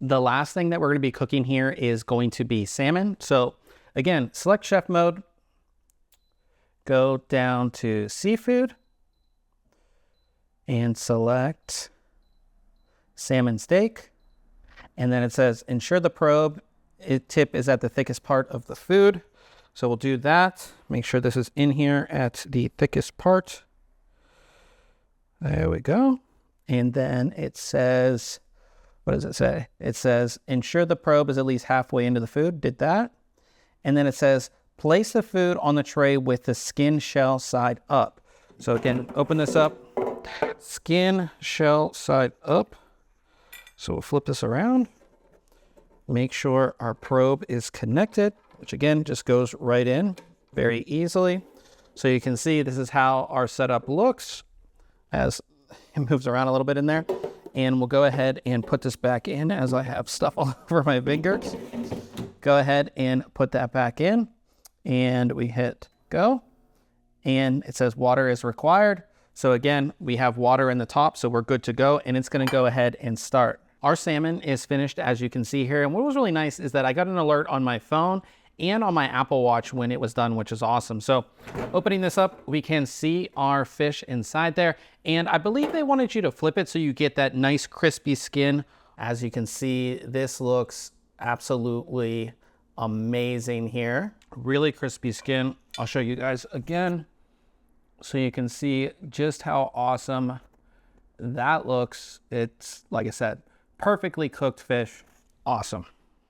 The last thing that we're going to be cooking here is going to be salmon. So again, select chef mode, go down to seafood, and select salmon steak. And then it says, ensure the probe tip is at the thickest part of the food. So we'll do that. Make sure this is in here at the thickest part. There we go. And then it says, what does it say? It says, ensure the probe is at least halfway into the food. Did that. And then it says, place the food on the tray with the skin shell side up. So again, open this up, skin shell side up. So we'll flip this around. Make sure our probe is connected, which again, just goes right in very easily. So you can see this is how our setup looks as it moves around a little bit in there. And we'll go ahead and put this back in as I have stuff all over my fingers. Go ahead and put that back in and we hit go. And it says water is required. So again, we have water in the top, so we're good to go. And it's gonna go ahead and start. Our salmon is finished, as you can see here. And what was really nice is that I got an alert on my phone and on my Apple Watch when it was done, which is awesome. So opening this up, we can see our fish inside there. And I believe they wanted you to flip it so you get that nice crispy skin. As you can see, this looks absolutely amazing here. Really crispy skin. I'll show you guys again so you can see just how awesome that looks. It's, like I said, perfectly cooked fish. Awesome.